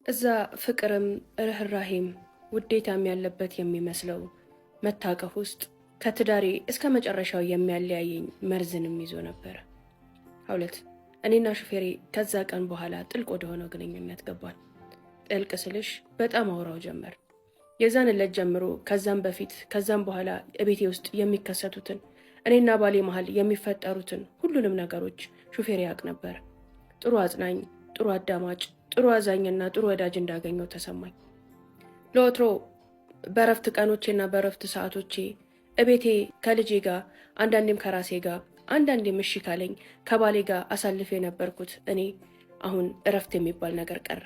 እዛ ፍቅርም ርህራሄም ውዴታም ያለበት የሚመስለው መታቀፍ ውስጥ ከትዳሬ እስከ መጨረሻው የሚያለያየኝ መርዝንም ይዞ ነበር። ሀውለት እኔና ሹፌሬ ከዛ ቀን በኋላ ጥልቅ ወደሆነው ግንኙነት ገባን። ጥልቅ ስልሽ በጣም አውራው ጀመር። የዛን ዕለት ጀምሮ ከዛም በፊት ከዛም በኋላ እቤቴ ውስጥ የሚከሰቱትን እኔና ባሌ መሃል የሚፈጠሩትን ሁሉንም ነገሮች ሹፌሬ ያውቅ ነበር። ጥሩ አጽናኝ፣ ጥሩ አዳማጭ፣ ጥሩ አዛኝና ጥሩ ወዳጅ እንዳገኘው ተሰማኝ። ለወትሮ በረፍት ቀኖቼና በረፍት ሰዓቶቼ እቤቴ ከልጄ ጋር አንዳንዴም ከራሴ ጋር አንዳንዴም እሺ ካለኝ ከባሌ ጋር አሳልፍ የነበርኩት እኔ አሁን እረፍት የሚባል ነገር ቀረ።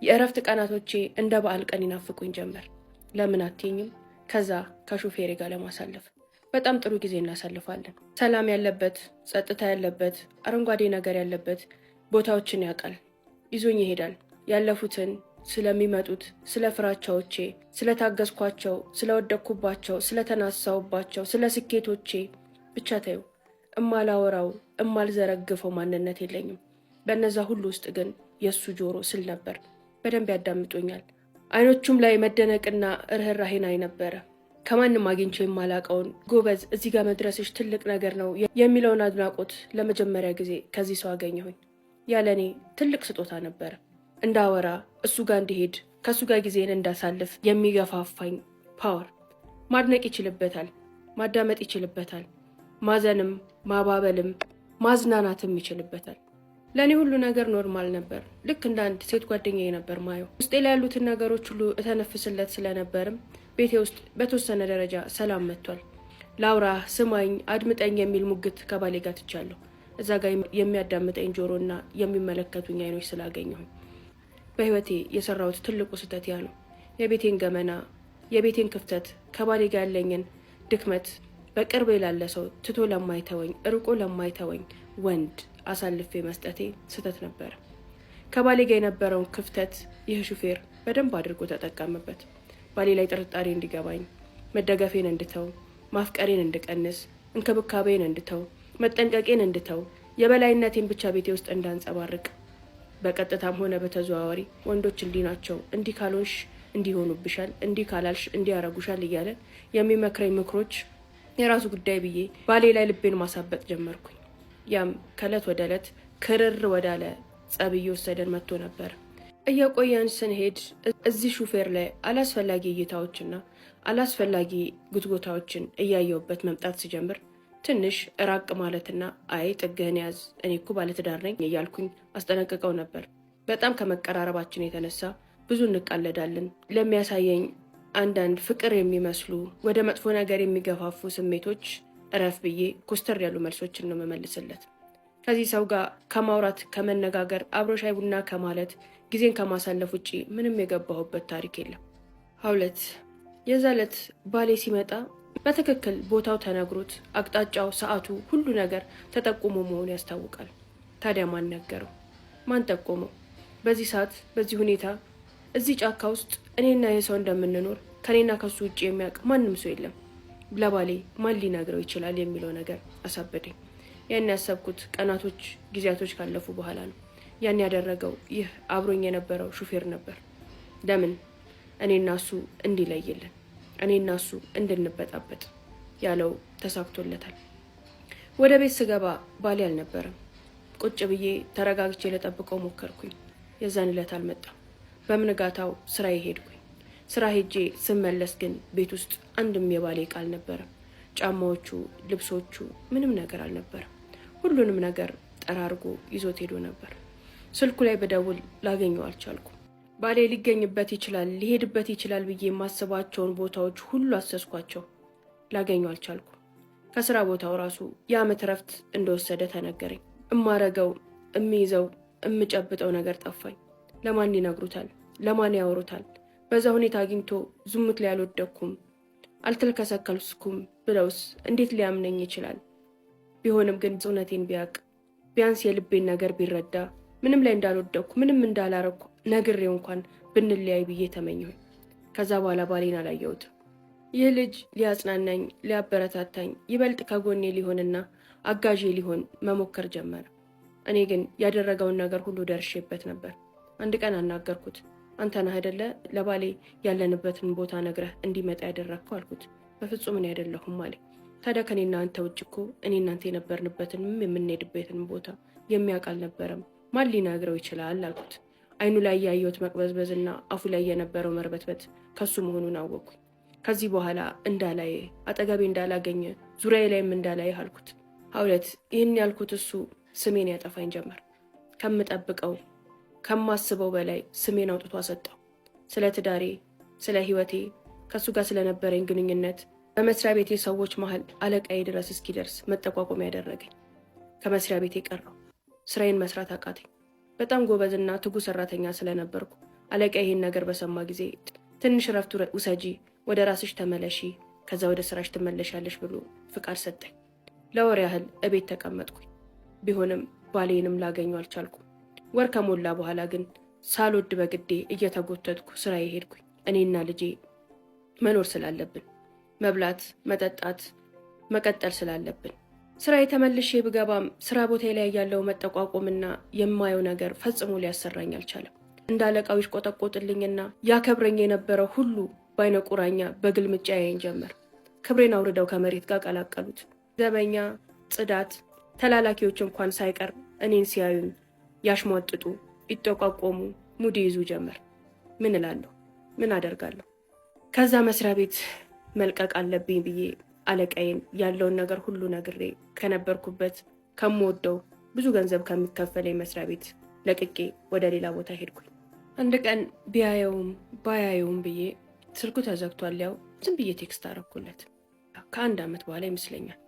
የእረፍት ቀናቶቼ እንደ በዓል ቀን ይናፍቁኝ ጀመር። ለምን አትይኝም? ከዛ ከሹፌሬ ጋር ለማሳለፍ በጣም ጥሩ ጊዜ እናሳልፋለን። ሰላም ያለበት፣ ጸጥታ ያለበት፣ አረንጓዴ ነገር ያለበት ቦታዎችን ያውቃል። ይዞኝ ይሄዳል። ያለፉትን፣ ስለሚመጡት፣ ስለ ፍራቻዎቼ፣ ስለታገዝኳቸው፣ ስለወደቅኩባቸው፣ ስለተናሳውባቸው፣ ስለ ስኬቶቼ ብቻ ታዩ እማላወራው እማልዘረግፈው ማንነት የለኝም። በነዛ ሁሉ ውስጥ ግን የሱ ጆሮ ስል ነበር። በደንብ ያዳምጡኛል። አይኖቹም ላይ መደነቅና ርህራሄን አይ ነበረ። ከማንም አግኝቼ የማላቀውን ጎበዝ፣ እዚህ ጋር መድረስሽ ትልቅ ነገር ነው የሚለውን አድናቆት ለመጀመሪያ ጊዜ ከዚህ ሰው አገኘሁኝ። ያለኔ ትልቅ ስጦታ ነበረ። እንዳወራ፣ እሱ ጋር እንዲሄድ፣ ከእሱ ጋር ጊዜን እንዳሳልፍ የሚገፋፋኝ ፓወር። ማድነቅ ይችልበታል፣ ማዳመጥ ይችልበታል፣ ማዘንም ማባበልም ማዝናናትም ይችልበታል። ለእኔ ሁሉ ነገር ኖርማል ነበር። ልክ እንደ አንድ ሴት ጓደኛዬ ነበር ማየው። ውስጤ ላይ ያሉትን ነገሮች ሁሉ እተነፍስለት ስለነበርም ቤቴ ውስጥ በተወሰነ ደረጃ ሰላም መጥቷል። ላውራ፣ ስማኝ፣ አድምጠኝ የሚል ሙግት ከባሌ ጋር ትቻለሁ። እዛ ጋር የሚያዳምጠኝ ጆሮና የሚመለከቱኝ አይኖች ስላገኘሁኝ። በህይወቴ የሰራሁት ትልቁ ስህተት ያ ነው። የቤቴን ገመና፣ የቤቴን ክፍተት፣ ከባሌ ጋር ያለኝን ድክመት በቅርቤ ላለ ሰው ትቶ ለማይተወኝ፣ ርቆ ለማይተወኝ ወንድ አሳልፌ መስጠቴ ስህተት ነበር። ከባሌ ጋር የነበረውን ክፍተት ይህ ሹፌር በደንብ አድርጎ ተጠቀምበት። ባሌ ላይ ጥርጣሬ እንዲገባኝ፣ መደገፌን እንድተው፣ ማፍቀሬን እንድቀንስ፣ እንክብካቤን እንድተው፣ መጠንቀቄን እንድተው፣ የበላይነቴን ብቻ ቤቴ ውስጥ እንዳንጸባርቅ። በቀጥታም ሆነ በተዘዋዋሪ ወንዶች እንዲህ ናቸው፣ እንዲህ ካልሆንሽ እንዲሆኑብሻል፣ እንዲህ ካላልሽ እንዲያረጉሻል እያለ የሚመክረኝ ምክሮች የራሱ ጉዳይ ብዬ ባሌ ላይ ልቤን ማሳበጥ ጀመርኩኝ። ያም ከእለት ወደ እለት ክርር ወዳለ ጸብ እየወሰደን መጥቶ ነበር። እየቆየን ስንሄድ እዚህ ሹፌር ላይ አላስፈላጊ እይታዎችና አላስፈላጊ ጉትጎታዎችን እያየውበት መምጣት ሲጀምር ትንሽ ራቅ ማለትና አይ ጥግህን ያዝ፣ እኔ እኮ ባለትዳር ነኝ እያልኩኝ አስጠነቅቀው ነበር። በጣም ከመቀራረባችን የተነሳ ብዙ እንቃለዳለን። ለሚያሳየኝ አንዳንድ ፍቅር የሚመስሉ ወደ መጥፎ ነገር የሚገፋፉ ስሜቶች እረፍ ብዬ ኮስተር ያሉ መልሶችን ነው መመልስለት። ከዚህ ሰው ጋር ከማውራት ከመነጋገር፣ አብሮ ሻይ ቡና ከማለት፣ ጊዜን ከማሳለፍ ውጭ ምንም የገባሁበት ታሪክ የለም። ሀውለት የዛ ዕለት ባሌ ሲመጣ በትክክል ቦታው ተነግሮት አቅጣጫው፣ ሰዓቱ፣ ሁሉ ነገር ተጠቁሞ መሆኑ ያስታውቃል። ታዲያ ማን ነገረው? ማን ጠቆመው? በዚህ ሰዓት በዚህ ሁኔታ እዚህ ጫካ ውስጥ እኔና ይህ ሰው እንደምንኖር ከኔና ከሱ ውጭ የሚያውቅ ማንም ሰው የለም። ለባሌ ማን ሊነግረው ይችላል የሚለው ነገር አሳበደኝ። ያን ያሰብኩት ቀናቶች፣ ጊዜያቶች ካለፉ በኋላ ነው። ያን ያደረገው ይህ አብሮኝ የነበረው ሹፌር ነበር። ለምን እኔና እሱ እንዲለይልን፣ እኔና እሱ እንድንበጣበጥ ያለው ተሳክቶለታል። ወደ ቤት ስገባ ባሌ አልነበረም። ቁጭ ብዬ ተረጋግቼ ለጠብቀው ሞከርኩኝ። የዛን ዕለት አልመጣም። በምንጋታው ስራዬ ሄድኩኝ። ስራ ሄጄ ስመለስ ግን ቤት ውስጥ አንድም የባሌ ዕቃ አልነበረም። ጫማዎቹ፣ ልብሶቹ፣ ምንም ነገር አልነበረም። ሁሉንም ነገር ጠራርጎ ይዞት ሄዶ ነበር። ስልኩ ላይ በደውል ላገኘው አልቻልኩም። ባሌ ሊገኝበት ይችላል፣ ሊሄድበት ይችላል ብዬ የማስባቸውን ቦታዎች ሁሉ አሰስኳቸው። ላገኘው አልቻልኩም። ከስራ ቦታው ራሱ የዓመት ረፍት እንደወሰደ ተነገረኝ። እማረገው፣ እሚይዘው፣ እምጨብጠው ነገር ጠፋኝ። ለማን ይነግሩታል? ለማን ያወሩታል? በዛ ሁኔታ አግኝቶ ዝሙት ላይ አልወደኩም፣ አልተልከሰከልስኩም ብለውስ እንዴት ሊያምነኝ ይችላል? ቢሆንም ግን እውነቴን ቢያውቅ፣ ቢያንስ የልቤን ነገር ቢረዳ፣ ምንም ላይ እንዳልወደኩ፣ ምንም እንዳላረኩ ነግሬው እንኳን ብንለያይ ብዬ ተመኘሁኝ። ከዛ በኋላ ባሌን አላየሁትም። ይህ ልጅ ሊያጽናናኝ፣ ሊያበረታታኝ፣ ይበልጥ ከጎኔ ሊሆንና አጋዤ ሊሆን መሞከር ጀመረ። እኔ ግን ያደረገውን ነገር ሁሉ ደርሼበት ነበር። አንድ ቀን አናገርኩት። አንተ ነህ አይደለ ለባሌ ያለንበትን ቦታ ነግረህ እንዲመጣ ያደረግከው አልኩት። በፍጹም እኔ አይደለሁም አለኝ። ታዲያ ከኔና አንተ ውጭ እኮ እኔ እናንተ የነበርንበትንም የምንሄድበትን ቦታ የሚያውቅ አልነበረም። ማን ሊነግረው ይችላል አልኩት። አይኑ ላይ ያየሁት መቅበዝበዝና አፉ ላይ የነበረው መርበትበት ከሱ መሆኑን አወቅኩኝ። ከዚህ በኋላ እንዳላየ አጠገቤ እንዳላገኘ ዙሪያዬ ላይም እንዳላየ አልኩት። ሀውለት ይህን ያልኩት እሱ ስሜን ያጠፋኝ ጀመር። ከምጠብቀው ከማስበው በላይ ስሜን አውጥቶ አሰጠው። ስለ ትዳሬ፣ ስለ ህይወቴ፣ ከሱ ጋር ስለነበረኝ ግንኙነት በመስሪያ ቤቴ ሰዎች መሀል አለቃዬ ድረስ እስኪደርስ መጠቋቆም ያደረገኝ። ከመስሪያ ቤቴ ቀረው። ስራዬን መስራት አቃተኝ። በጣም ጎበዝና ትጉ ሰራተኛ ስለነበርኩ አለቃዬ ይህን ነገር በሰማ ጊዜ ትንሽ ረፍት ውሰጂ፣ ወደ ራስሽ ተመለሺ፣ ከዛ ወደ ስራሽ ትመለሻለሽ ብሎ ፍቃድ ሰጠኝ። ለወር ያህል እቤት ተቀመጥኩኝ። ቢሆንም ባሌንም ላገኘው አልቻልኩም። ወር ከሞላ በኋላ ግን ሳልወድ በግዴ እየተጎተትኩ ስራዬ ሄድኩኝ። እኔና ልጄ መኖር ስላለብን፣ መብላት መጠጣት መቀጠል ስላለብን ስራዬ ተመልሼ ብገባም ስራ ቦታ ላይ ያለው መጠቋቆምና የማየው ነገር ፈጽሞ ሊያሰራኝ አልቻለም። እንዳለቃው ይቆጠቆጥልኝና ያከብረኝ የነበረው ሁሉ በአይነ ቁራኛ በግልምጫ ያየኝ ጀመር። ክብሬን አውርደው ከመሬት ጋር ቀላቀሉት። ዘበኛ፣ ጽዳት፣ ተላላኪዎች እንኳን ሳይቀር እኔን ሲያዩኝ ያሽሟጥጡ፣ ይጠቋቆሙ፣ ሙድ ይዙ ጀመር። ምን እላለሁ? ምን አደርጋለሁ? ከዛ መስሪያ ቤት መልቀቅ አለብኝ ብዬ አለቃዬን ያለውን ነገር ሁሉ ነግሬ ከነበርኩበት ከምወደው ብዙ ገንዘብ ከሚከፈለኝ መስሪያ ቤት ለቅቄ ወደ ሌላ ቦታ ሄድኩኝ። አንድ ቀን ቢያየውም ባያየውም ብዬ ስልኩ ተዘግቷል፣ ያው ዝም ብዬ ቴክስት አረኩለት። ከ1 ዓመት በኋላ ይመስለኛል።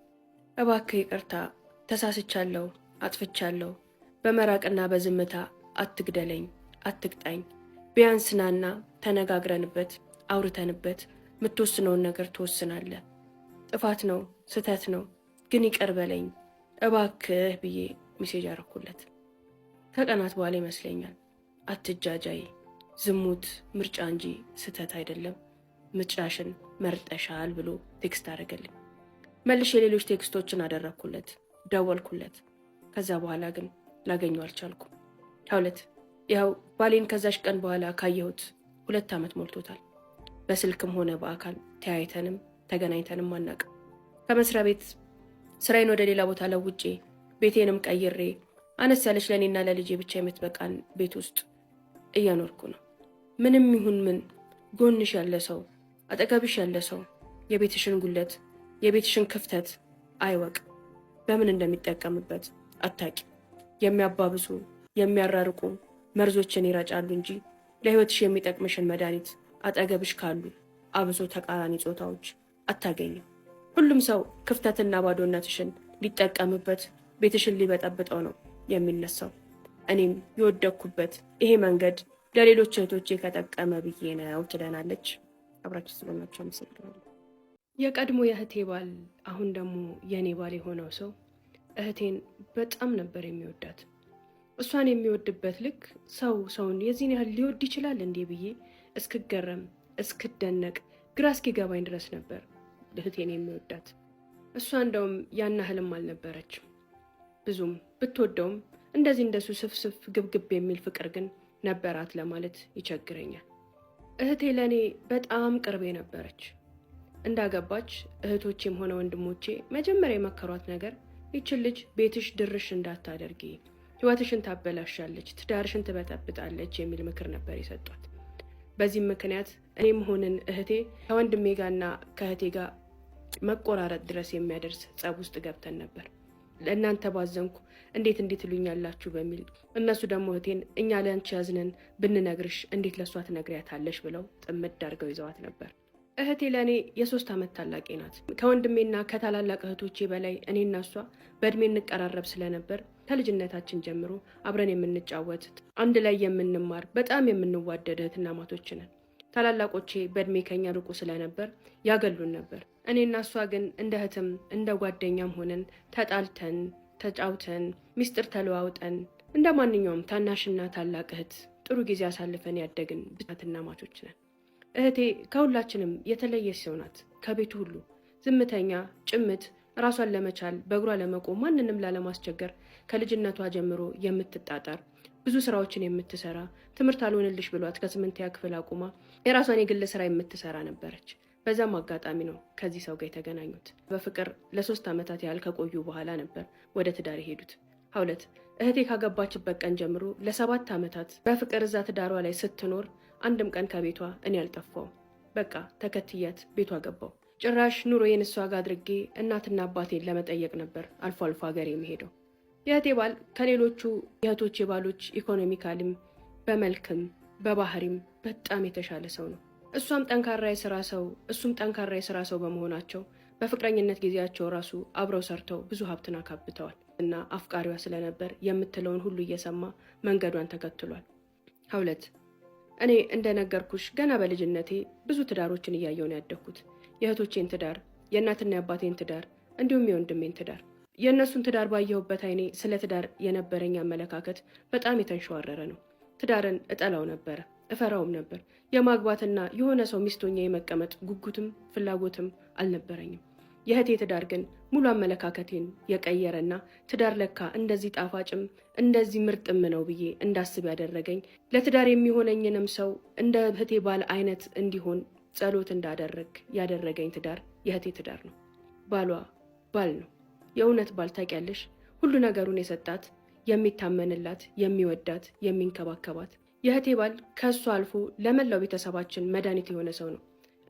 እባክህ ይቅርታ፣ ተሳስቻለሁ፣ አጥፍቻለሁ። በመራቅና በዝምታ አትግደለኝ፣ አትቅጣኝ። ቢያንስ ናና ተነጋግረንበት አውርተንበት የምትወስነውን ነገር ትወስናለህ። ጥፋት ነው፣ ስህተት ነው፣ ግን ይቅር በለኝ እባክህ ብዬ ሜሴጅ አረኩለት። ከቀናት በኋላ ይመስለኛል አትጃጃይ፣ ዝሙት ምርጫ እንጂ ስህተት አይደለም፣ ምርጫሽን መርጠሻል ብሎ ቴክስት አደረገልኝ። መልሼ ሌሎች ቴክስቶችን አደረኩለት፣ ደወልኩለት። ከዛ በኋላ ግን ላገኘው አልቻልኩም። ሀውለት ያው ባሌን ከዛሽ ቀን በኋላ ካየሁት 2 ዓመት ሞልቶታል። በስልክም ሆነ በአካል ተያይተንም ተገናኝተንም አናውቅም። ከመስሪያ ቤት ስራዬን ወደ ሌላ ቦታ ለውጬ ቤቴንም ቀይሬ አነስ ያለች ለእኔና ለልጄ ብቻ የምትበቃን ቤት ውስጥ እያኖርኩ ነው። ምንም ይሁን ምን ጎንሽ ያለ ሰው፣ አጠገብሽ ያለ ሰው የቤትሽን ጉለት የቤትሽን ክፍተት አይወቅ። በምን እንደሚጠቀምበት አታቂ። የሚያባብሱ የሚያራርቁ መርዞችን ይረጫሉ እንጂ ለህይወትሽ የሚጠቅምሽን መድኃኒት አጠገብሽ ካሉ አብዞ ተቃራኒ ጾታዎች አታገኝም። ሁሉም ሰው ክፍተትና ባዶነትሽን ሊጠቀምበት ቤትሽን ሊበጠብጠው ነው የሚነሳው። እኔም የወደኩበት ይሄ መንገድ ለሌሎች እህቶቼ ከጠቀመ ብዬ ነው ትለናለች። አብራችሁ ስለሆናችሁ አመሰግናለሁ። የቀድሞ የእህቴ ባል አሁን ደግሞ የእኔ ባል የሆነው ሰው እህቴን በጣም ነበር የሚወዳት። እሷን የሚወድበት ልክ ሰውን የዚህን ያህል ሊወድ ይችላል እንዴ ብዬ እስክገረም እስክደነቅ ግራ እስኪገባኝ ድረስ ነበር እህቴን የሚወዳት። እሷ እንደውም ያን ያህልም አልነበረችም። ብዙም ብትወደውም እንደዚህ እንደሱ ስፍስፍ ግብግብ የሚል ፍቅር ግን ነበራት ለማለት ይቸግረኛል። እህቴ ለእኔ በጣም ቅርቤ ነበረች። እንዳገባች እህቶቼም ሆነ ወንድሞቼ መጀመሪያ የመከሯት ነገር ይችን ልጅ ቤትሽ ድርሽ እንዳታደርጊ፣ ህይወትሽን ታበላሻለች፣ ትዳርሽን ትበጠብጣለች የሚል ምክር ነበር የሰጧት። በዚህም ምክንያት እኔም ሆንን እህቴ ከወንድሜ ጋርና ከእህቴ ጋር መቆራረጥ ድረስ የሚያደርስ ጸብ ውስጥ ገብተን ነበር። ለእናንተ ባዘንኩ እንዴት ትሉኛላችሁ በሚል እነሱ ደግሞ እህቴን እኛ ለአንቺ ያዝነን ብንነግርሽ እንዴት ለእሷ ትነግሪያታለሽ ብለው ጥምድ አድርገው ይዘዋት ነበር። እህቴ ለእኔ የ3 ዓመት ታላቄ ናት። ከወንድሜና ከታላላቅ እህቶቼ በላይ እኔና እሷ በእድሜ እንቀራረብ ስለነበር ከልጅነታችን ጀምሮ አብረን የምንጫወት አንድ ላይ የምንማር በጣም የምንዋደድ እህትና ማቶች ነን። ታላላቆቼ በእድሜ ከኛ ርቁ ስለነበር ያገሉን ነበር። እኔና እሷ ግን እንደ እህትም እንደ ጓደኛም ሆነን ተጣልተን ተጫውተን ሚስጥር ተለዋውጠን እንደ ማንኛውም ታናሽና ታላቅ እህት ጥሩ ጊዜ አሳልፈን ያደግን ብቻትና ማቾች ነን። እህቴ ከሁላችንም የተለየች ሰው ናት። ከቤቱ ሁሉ ዝምተኛ፣ ጭምት፣ ራሷን ለመቻል በእግሯ ለመቆም ማንንም ላለማስቸገር ከልጅነቷ ጀምሮ የምትጣጣር ብዙ ስራዎችን የምትሰራ ትምህርት አልሆንልሽ ብሏት ከ8ኛ ክፍል አቁማ የራሷን የግል ስራ የምትሰራ ነበረች። በዛም አጋጣሚ ነው ከዚህ ሰው ጋር የተገናኙት። በፍቅር ለ3 ዓመታት ያህል ከቆዩ በኋላ ነበር ወደ ትዳር የሄዱት። 2 እህቴ ካገባችበት ቀን ጀምሮ ለ7 ዓመታት በፍቅር እዛ ትዳሯ ላይ ስትኖር አንድም ቀን ከቤቷ እኔ አልጠፋውም። በቃ ተከትያት ቤቷ ገባው። ጭራሽ ኑሮዬን እሷ ጋር አድርጌ እናትና አባቴን ለመጠየቅ ነበር አልፎ አልፎ ሀገር የሚሄደው። የእህቴ ባል ከሌሎቹ የእህቶቼ ባሎች ኢኮኖሚካልም በመልክም በባህሪም በጣም የተሻለ ሰው ነው። እሷም ጠንካራ የስራ ሰው እሱም ጠንካራ የስራ ሰው በመሆናቸው በፍቅረኝነት ጊዜያቸው ራሱ አብረው ሰርተው ብዙ ሀብትን አካብተዋል እና አፍቃሪዋ ስለነበር የምትለውን ሁሉ እየሰማ መንገዷን ተከትሏል። 2 እኔ እንደነገርኩሽ ገና በልጅነቴ ብዙ ትዳሮችን እያየሁ ነው ያደግኩት። የእህቶቼን ትዳር፣ የእናትና የአባቴን ትዳር እንዲሁም የወንድሜን ትዳር። የእነሱን ትዳር ባየሁበት አይኔ ስለ ትዳር የነበረኝ አመለካከት በጣም የተንሸዋረረ ነው። ትዳርን እጠላው ነበር፣ እፈራውም ነበር። የማግባትና የሆነ ሰው ሚስቶኛ የመቀመጥ ጉጉትም ፍላጎትም አልነበረኝም። የእህቴ ትዳር ግን ሙሉ አመለካከቴን የቀየረና ትዳር ለካ እንደዚህ ጣፋጭም እንደዚህ ምርጥም ነው ብዬ እንዳስብ ያደረገኝ፣ ለትዳር የሚሆነኝንም ሰው እንደ እህቴ ባል አይነት እንዲሆን ጸሎት እንዳደረግ ያደረገኝ ትዳር የእህቴ ትዳር ነው። ባሏ ባል ነው፣ የእውነት ባል ታውቂያለሽ። ሁሉ ነገሩን የሰጣት የሚታመንላት፣ የሚወዳት፣ የሚንከባከባት የእህቴ ባል ከእሱ አልፎ ለመላው ቤተሰባችን መድኃኒት የሆነ ሰው ነው።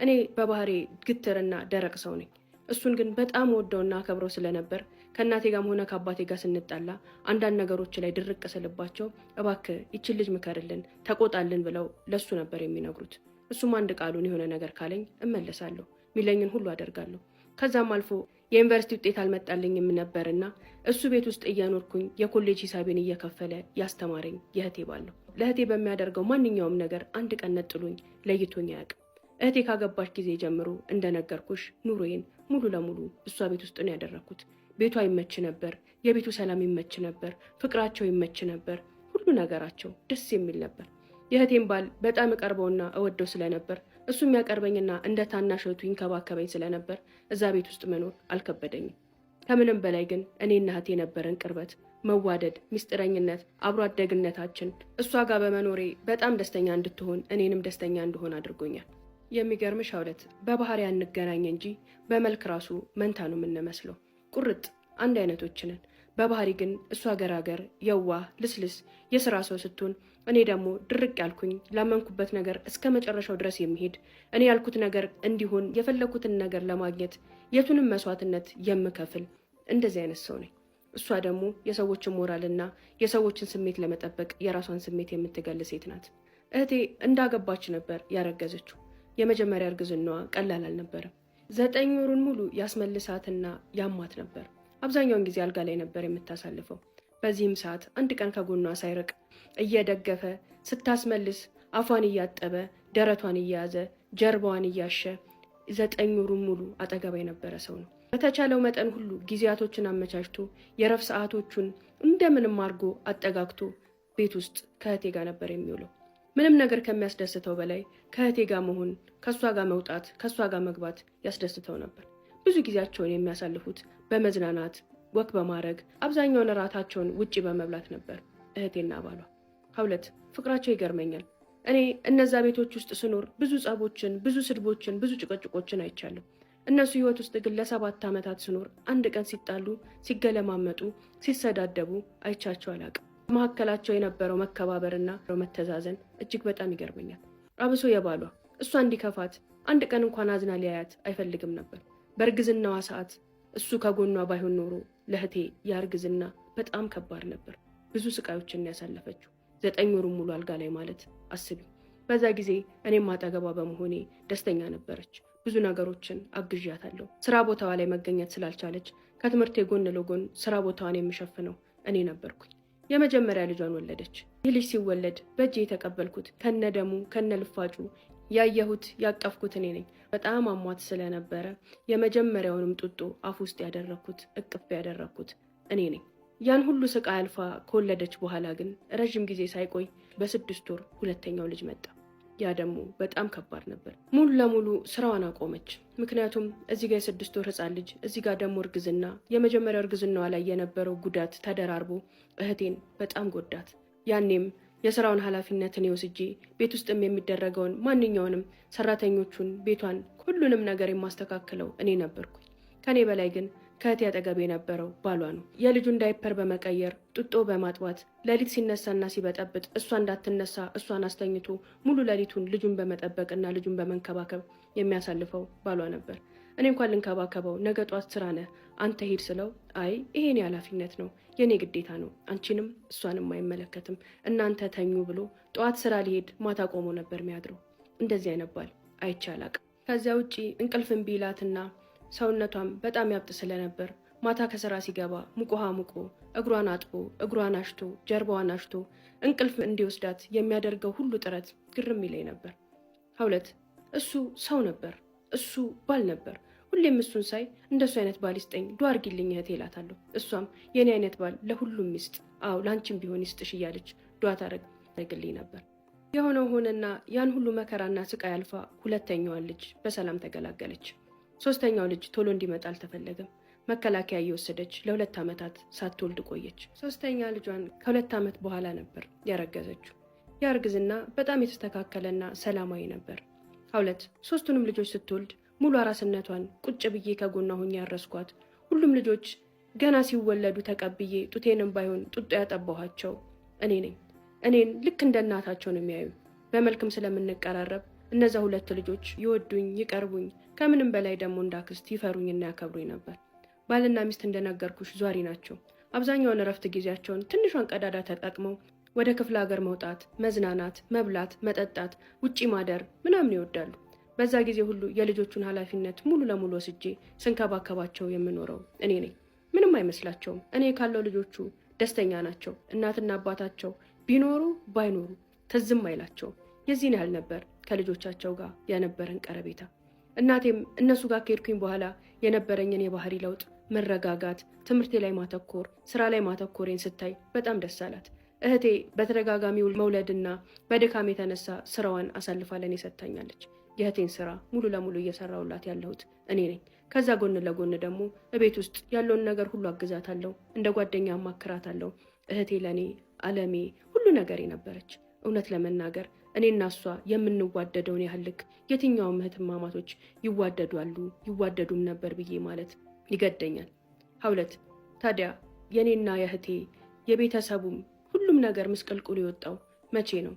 እኔ በባህሬ ግትርና ደረቅ ሰው ነኝ። እሱን ግን በጣም ወደውና አከብረው ስለነበር ከእናቴ ጋርም ሆነ ከአባቴ ጋር ስንጣላ አንዳንድ ነገሮች ላይ ድርቅ ስልባቸው እባክህ ይችን ልጅ ምከርልን፣ ተቆጣልን ብለው ለሱ ነበር የሚነግሩት። እሱም አንድ ቃሉን የሆነ ነገር ካለኝ እመለሳለሁ፣ ሚለኝን ሁሉ አደርጋለሁ። ከዛም አልፎ የዩኒቨርሲቲ ውጤት አልመጣልኝም ነበርና እሱ ቤት ውስጥ እያኖርኩኝ የኮሌጅ ሂሳቤን እየከፈለ ያስተማረኝ የእህቴ ባል ነው። ለእህቴ በሚያደርገው ማንኛውም ነገር አንድ ቀን ነጥሎኝ ለይቶኝ አያውቅም። እህቴ ካገባች ጊዜ ጀምሮ እንደነገርኩሽ ኑሮዬን ሙሉ ለሙሉ እሷ ቤት ውስጥ ነው ያደረኩት። ቤቷ ይመች ነበር፣ የቤቱ ሰላም ይመች ነበር፣ ፍቅራቸው ይመች ነበር፣ ሁሉ ነገራቸው ደስ የሚል ነበር። የእህቴን ባል በጣም እቀርበውና እወደው ስለነበር እሱ የሚያቀርበኝና እንደ ታናሽ እህቱ ይንከባከበኝ ስለነበር እዛ ቤት ውስጥ መኖር አልከበደኝም። ከምንም በላይ ግን እኔና እህቴ የነበረን ቅርበት፣ መዋደድ፣ ሚስጥረኝነት፣ አብሮ አደግነታችን እሷ ጋር በመኖሬ በጣም ደስተኛ እንድትሆን እኔንም ደስተኛ እንድሆን አድርጎኛል። የሚገርምሽ 2 በባህሪ አንገናኝ እንጂ በመልክ ራሱ መንታ ነው የምንመስለው። ቁርጥ አንድ አይነቶች ነን። በባህሪ ግን እሷ ገራገር፣ የዋህ፣ ልስልስ የስራ ሰው ስትሆን እኔ ደግሞ ድርቅ ያልኩኝ ላመንኩበት ነገር እስከ መጨረሻው ድረስ የሚሄድ እኔ ያልኩት ነገር እንዲሆን የፈለኩትን ነገር ለማግኘት የቱንም መስዋዕትነት የምከፍል እንደዚህ አይነት ሰው ነኝ። እሷ ደግሞ የሰዎችን ሞራልና የሰዎችን ስሜት ለመጠበቅ የራሷን ስሜት የምትገል ሴት ናት። እህቴ እንዳገባች ነበር ያረገዘችው። የመጀመሪያ እርግዝናዋ ቀላል አልነበረም። 9 ወሩን ሙሉ ያስመልሳትና ያማት ነበር። አብዛኛውን ጊዜ አልጋ ላይ ነበር የምታሳልፈው። በዚህም ሰዓት አንድ ቀን ከጎኗ ሳይርቅ እየደገፈ ስታስመልስ አፏን እያጠበ ደረቷን እየያዘ ጀርባዋን እያሸ 9 ወሩን ሙሉ አጠገባ የነበረ ሰው ነው። በተቻለው መጠን ሁሉ ጊዜያቶችን አመቻችቶ የረፍት ሰዓቶቹን እንደምንም አድርጎ አጠጋግቶ ቤት ውስጥ ከእህቴ ጋር ነበር የሚውለው። ምንም ነገር ከሚያስደስተው በላይ ከእህቴ ጋር መሆን፣ ከእሷ ጋር መውጣት፣ ከእሷ ጋር መግባት ያስደስተው ነበር። ብዙ ጊዜያቸውን የሚያሳልፉት በመዝናናት ወክ በማድረግ አብዛኛውን እራታቸውን ውጪ በመብላት ነበር እህቴና ባሏ። 2 ፍቅራቸው ይገርመኛል። እኔ እነዛ ቤቶች ውስጥ ስኖር ብዙ ጸቦችን፣ ብዙ ስድቦችን፣ ብዙ ጭቅጭቆችን አይቻለሁ። እነሱ ህይወት ውስጥ ግን ለ7 ዓመታት ስኖር አንድ ቀን ሲጣሉ፣ ሲገለማመጡ፣ ሲሰዳደቡ አይቻቸው አላውቅም። መካከላቸው የነበረው መከባበርና መተዛዘን እጅግ በጣም ይገርመኛል። አብሶ የባሏ እሷ እንዲከፋት አንድ ቀን እንኳን አዝና ሊያያት አይፈልግም ነበር። በእርግዝናዋ ሰዓት እሱ ከጎኗ ባይሆን ኖሮ ለእህቴ ያርግዝና በጣም ከባድ ነበር። ብዙ ስቃዮችን ያሳለፈችው 9 ወሩን ሙሉ አልጋ ላይ ማለት አስቢ። በዛ ጊዜ እኔም አጠገቧ በመሆኔ ደስተኛ ነበረች። ብዙ ነገሮችን አግዣታለሁ። ስራ ቦታዋ ላይ መገኘት ስላልቻለች ከትምህርቴ ጎን ለጎን ስራ ቦታዋን የምሸፍነው እኔ ነበርኩኝ። የመጀመሪያ ልጇን ወለደች። ይህ ልጅ ሲወለድ በእጄ የተቀበልኩት ከነደሙ ከነልፋጩ ያየሁት ያቀፍኩት እኔ ነኝ። በጣም አሟት ስለነበረ የመጀመሪያውንም ጡጦ አፍ ውስጥ ያደረኩት እቅፍ ያደረኩት እኔ ነኝ። ያን ሁሉ ስቃይ አልፋ ከወለደች በኋላ ግን ረጅም ጊዜ ሳይቆይ በ6 ወር ሁለተኛው ልጅ መጣ። ያ ደግሞ በጣም ከባድ ነበር። ሙሉ ለሙሉ ስራዋን አቆመች። ምክንያቱም እዚህ ጋር የ6 ወር ህፃን ልጅ፣ እዚህ ጋር ደግሞ እርግዝና፣ የመጀመሪያው እርግዝናዋ ላይ የነበረው ጉዳት ተደራርቦ እህቴን በጣም ጎዳት። ያኔም የስራውን ኃላፊነት እኔ ወስጄ ቤት ውስጥም የሚደረገውን ማንኛውንም ሰራተኞቹን፣ ቤቷን፣ ሁሉንም ነገር የማስተካክለው እኔ ነበርኩኝ። ከኔ በላይ ግን ከእህቴ አጠገብ የነበረው ባሏ ነው። የልጁን ዳይፐር በመቀየር ጡጦ በማጥባት ሌሊት ሲነሳና ሲበጠብጥ እሷ እንዳትነሳ እሷን አስተኝቶ ሙሉ ሌሊቱን ልጁን በመጠበቅና ልጁን በመንከባከብ የሚያሳልፈው ባሏ ነበር። እኔ እንኳን ልንከባከበው ነገ ጧት ስራ ነህ አንተ ሂድ ስለው አይ ይሄ የኔ ኃላፊነት ነው የኔ ግዴታ ነው አንቺንም እሷንም አይመለከትም እናንተ ተኙ ብሎ ጠዋት ስራ ሊሄድ ማታ ቆሞ ነበር የሚያድረው። እንደዚህ አይነት ባል አይቼ አላቅም። ከዚያ ውጪ እንቅልፍን ቢላትና ሰውነቷም በጣም ያብጥ ስለነበር ማታ ከስራ ሲገባ ሙቅ ውሃ ሙቆ እግሯን አጥቦ እግሯን አሽቶ ጀርባዋን አሽቶ እንቅልፍ እንዲወስዳት የሚያደርገው ሁሉ ጥረት ግርም ይለኝ ነበር። 2 እሱ ሰው ነበር፣ እሱ ባል ነበር። ሁሌም እሱን ሳይ እንደሱ አይነት ባል ይስጠኝ ዱአ አድርጊልኝ እህቴ እላታለሁ። እሷም የኔ አይነት ባል ለሁሉም ይስጥ፣ አዎ ላንቺም ቢሆን ይስጥሽ እያለች ዱአ ታደርግልኝ ነበር። የሆነው ሆነና ያን ሁሉ መከራና ስቃይ አልፋ ሁለተኛዋን ልጅ በሰላም ተገላገለች። ሶስተኛው ልጅ ቶሎ እንዲመጣ አልተፈለገም። መከላከያ እየወሰደች ለ2 ዓመታት ሳትወልድ ቆየች። ሶስተኛ ልጇን ከ2 ዓመት በኋላ ነበር ያረገዘችው። ያ እርግዝና በጣም የተስተካከለና ሰላማዊ ነበር። 2 ሶስቱንም ልጆች ስትወልድ ሙሉ አራስነቷን ቁጭ ብዬ ከጎኗ ሆኜ ያረስኳት። ሁሉም ልጆች ገና ሲወለዱ ተቀብዬ ጡቴንም ባይሆን ጡጦ ያጠባኋቸው እኔ ነኝ። እኔን ልክ እንደ እናታቸው ነው የሚያዩ። በመልክም ስለምንቀራረብ እነዛ 2 ልጆች ይወዱኝ፣ ይቀርቡኝ፣ ከምንም በላይ ደግሞ እንዳክስት ይፈሩኝና ያከብሩኝ ነበር። ባልና ሚስት እንደነገርኩሽ ዟሪ ናቸው። አብዛኛውን እረፍት ጊዜያቸውን ትንሿን ቀዳዳ ተጠቅመው ወደ ክፍለ ሀገር መውጣት፣ መዝናናት፣ መብላት፣ መጠጣት፣ ውጪ ማደር ምናምን ይወዳሉ። በዛ ጊዜ ሁሉ የልጆቹን ኃላፊነት ሙሉ ለሙሉ ወስጄ ስንከባከባቸው የምኖረው እኔ ነኝ። ምንም አይመስላቸውም። እኔ ካለው ልጆቹ ደስተኛ ናቸው። እናትና አባታቸው ቢኖሩ ባይኖሩ ትዝም አይላቸውም። የዚህን ያህል ነበር ከልጆቻቸው ጋር የነበረን ቀረቤታ። እናቴም እነሱ ጋር ከሄድኩኝ በኋላ የነበረኝን የባህሪ ለውጥ፣ መረጋጋት፣ ትምህርቴ ላይ ማተኮር፣ ስራ ላይ ማተኮሬን ስታይ በጣም ደስ አላት። እህቴ በተደጋጋሚ መውለድና በድካም የተነሳ ስራዋን አሳልፋ ለኔ ሰጥታኛለች። የእህቴን ስራ ሙሉ ለሙሉ እየሰራሁላት ያለሁት እኔ ነኝ። ከዛ ጎን ለጎን ደግሞ እቤት ውስጥ ያለውን ነገር ሁሉ አግዛታለሁ፣ እንደ ጓደኛ አማክራታለሁ። እህቴ ለኔ አለሜ፣ ሁሉ ነገሬ ነበረች። እውነት ለመናገር እኔና እሷ የምንዋደደውን ያህል ልክ የትኛውም እህትማማቶች ይዋደዳሉ ይዋደዱም ነበር ብዬ ማለት ይገደኛል። 2 ታዲያ የኔና የእህቴ የቤተሰቡም ሁሉም ነገር ምስቅልቅሉ የወጣው መቼ ነው?